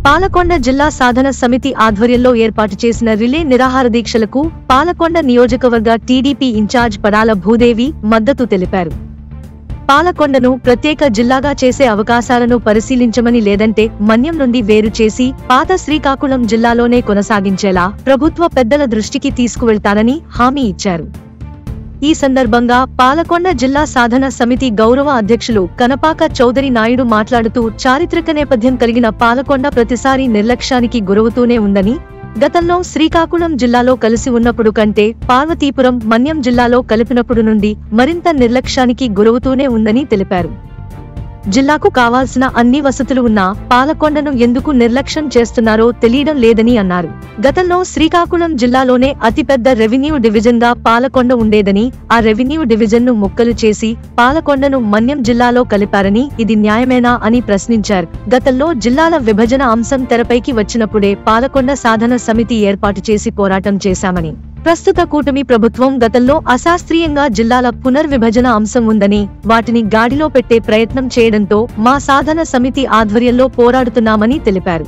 పాలకొండ జిల్లా సాధన సమితి ఆధ్వర్యంలో ఏర్పాటు చేసిన రిలే నిరాహార దీక్షలకు పాలకొండ నియోజకవర్గ టీడీపీ ఇన్ఛార్జ్ పడాల భూదేవి మద్దతు తెలిపారు. పాలకొండను ప్రత్యేక జిల్లాగా చేసే అవకాశాలను పరిశీలించమని, లేదంటే మన్యం నుండి వేరు చేసి పాత శ్రీకాకుళం జిల్లాలోనే కొనసాగించేలా ప్రభుత్వ పెద్దల దృష్టికి తీసుకువెళ్తానని హామీ ఇచ్చారు. ఈ సందర్భంగా పాలకొండ జిల్లా సాధన సమితి గౌరవ అధ్యక్షులు కనపాక చౌదరి నాయుడు మాట్లాడుతూ, చారిత్రక నేపథ్యం కలిగిన పాలకొండ ప్రతిసారి నిర్లక్ష్యానికి గురవుతూనే ఉందని, గతంలో శ్రీకాకుళం జిల్లాలో కలిసి ఉన్నప్పుడు కంటే పార్వతీపురం, మన్యం జిల్లాలో కలిపినప్పుడు నుండి మరింత నిర్లక్ష్యానికి గురవుతూనే ఉందని తెలిపారు. జిల్లాకు కావాల్సిన అన్ని వసతులు ఉన్నా పాలకొండను ఎందుకు నిర్లక్ష్యం చేస్తున్నారో తెలియడం లేదని అన్నారు. గతంలో శ్రీకాకుళం జిల్లాలోనే అతిపెద్ద రెవెన్యూ డివిజన్ గా పాలకొండ ఉండేదని, ఆ రెవెన్యూ డివిజన్ ను ముక్కలు చేసి పాలకొండను మన్యం జిల్లాలో కలిపారని, ఇది న్యాయమేనా అని ప్రశ్నించారు. గతంలో జిల్లాల విభజన అంశం తెరపైకి వచ్చినప్పుడే పాలకొండ సాధన సమితి ఏర్పాటు చేసి పోరాటం చేశామని, ప్రస్తుత కూటమి ప్రభుత్వం గతంలో అశాస్త్రీయంగా జిల్లాల పునర్విభజన అంశం ఉందని, వాటిని గాడిలో పెట్టే ప్రయత్నం చేయడంతో మా సాధన సమితి ఆధ్వర్యంలో పోరాడుతున్నామని తెలిపారు.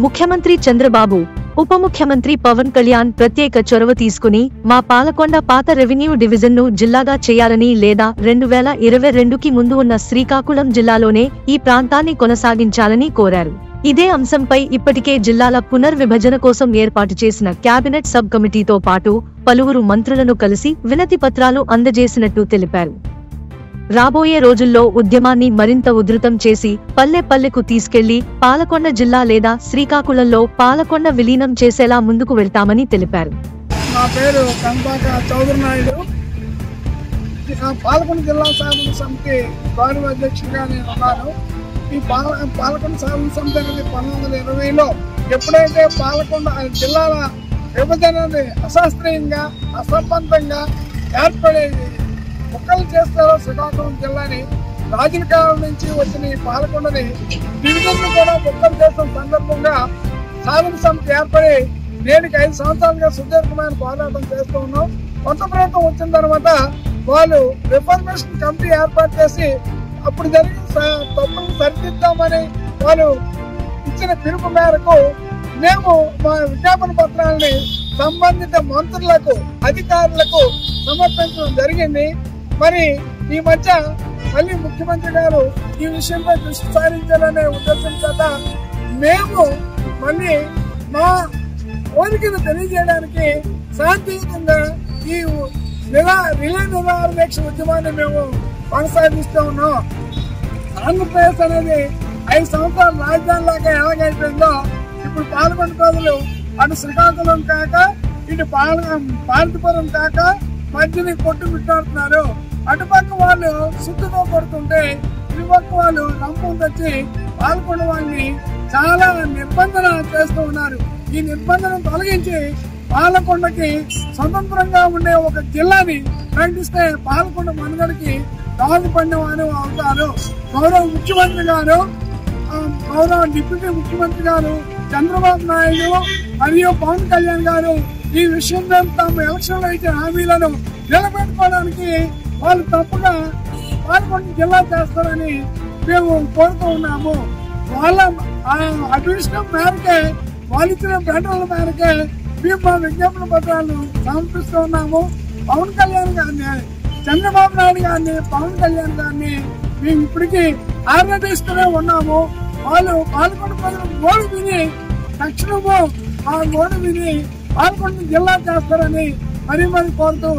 ముఖ్యమంత్రి చంద్రబాబు, ఉప ముఖ్యమంత్రి పవన్ కళ్యాణ్ ప్రత్యేక చొరవ తీసుకుని మా పాలకొండ పాత రెవెన్యూ డివిజన్ ను జిల్లాగా చేయాలని, లేదా 2022కి ముందు ఉన్న శ్రీకాకుళం జిల్లాలోనే ఈ ప్రాంతాన్ని కొనసాగించాలని కోరారు. ఇదే అంశంపై ఇప్పటికే జిల్లాల పునర్విభజన కోసం ఏర్పాటు చేసిన కేబినెట్ సబ్ కమిటీతో పాటు పలువురు మంత్రులను కలిసి వినతి పత్రాలు అందజేసినట్టు తెలిపారు. రాబోయే రోజుల్లో ఉద్యమాన్ని మరింత ఉధృతం చేసి పల్లె పల్లెకు తీసుకెళ్లి పాలకొండ జిల్లా లేదా శ్రీకాకుళంలో పాలకొండ విలీనం చేసేలా ముందుకు వెళ్తామని తెలిపారు. నా పేరు కనపాక చౌదరి నాయుడు. పాలకొండ జిల్లా సాధన సమితి గౌరవ అధ్యక్షుడిగా నేను ఉన్నాను. ఈ పాలకొండ సాధన సమితి అనేది 1920లో ఎప్పుడైతే పాలకొండ జిల్లాల విభజన అశాస్త్రీయంగా, అసంబద్ధంగా ఏర్పడేది ముక్కలు చేస్తారో శ్రీకాకుళం జిల్లాని, రాజుల కాలం నుంచి వచ్చిన ఈ పాలకొండని డివిజన్ కూడా ముక్కలు చేసిన సందర్భంగా సాధన సమితి ఏర్పడి నేటికి 5 సంవత్సరాలుగా సుదీర్ఘమైన పోరాటం చేస్తూ ఉన్నాం. కొత్త ప్రభుత్వం వచ్చిన తర్వాత వాళ్ళు రిఫార్మేషన్ కమిటీ ఏర్పాటు చేసి అప్పుడు జరిగిన తప్పులను సరిదిద్దామని వాళ్ళు ఇచ్చిన పిలుపు మేరకు మేము మా విజ్ఞాపన పత్రాలని సంబంధిత మంత్రులకు, అధికారులకు సమర్పించడం జరిగింది. మరి ఈ మధ్య మళ్ళీ ముఖ్యమంత్రి గారు ఈ విషయంపై దృష్టి సారించాలనే ఉద్దేశం చేత మేము మళ్ళీ మా కోరికను తెలియజేయడానికి శాంతియుతంగా ఈ రిలే నిరాహార దీక్ష ఉద్యమాన్ని మేము కొనసాగిస్తూ ఉన్నాం. ఆంధ్రప్రదేశ్ అనేది 5 సంవత్సరాల రాజధాని లాగా ఎలాగైపోయిందో ఇప్పుడు పాలకొండ ప్రజలు అటు శ్రీకాకుళం కాక, ఇటు పార్వతీపురం కాక మధ్యని కొట్టుమిట్టాడుతున్నారు. అటుపక్క వాళ్ళు సుట్టుతో కొడుతుంటే ఇటుపక్క వాళ్ళు రంపం తెచ్చి పాలకొండ వాళ్ళని చాలా నిర్బంధన చేస్తూ ఉన్నారు. ఈ నిర్బంధన తొలగించి పాలకొండకి స్వతంత్రంగా ఉండే ఒక జిల్లాని ప్రకటిస్తే పాలకొండ మనుగడకి దోహదపడిన వారు అవుతారు. గౌరవ ముఖ్యమంత్రి గారు, గౌరవ డిప్యూటీ ముఖ్యమంత్రి గారు చంద్రబాబు నాయుడు మరియు పవన్ కళ్యాణ్ గారు ఈ విషయంలో తాము ఎలక్షన్లో ఇచ్చిన హామీలను నిలబెట్టుకోవడానికి వాళ్ళు తప్పగా పాలకొండ జిల్లా చేస్తారని మేము కోరుతూ ఉన్నాము. వాళ్ళ అదృష్టం మేరకే, వాళ్ళు ఇచ్చిన ప్రకటనల మేరకే మేము మా విజ్ఞాపన పత్రాలను సమర్పిస్తూ ఉన్నాము. పవన్ కళ్యాణ్ గారిని, చంద్రబాబు నాయుడు గారిని, పవన్ కళ్యాణ్ గారిని మేము ఇప్పటికీ ఆరాధిస్తూనే ఉన్నాము. వాళ్ళు పాలకొండ ప్రజలు గోడు విని తక్షణము ఆ గోడు విని పాలకొండ జిల్లా చేస్తారని మరీ కోరుతూ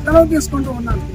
సెలవు తీసుకుంటూ ఉన్నాను.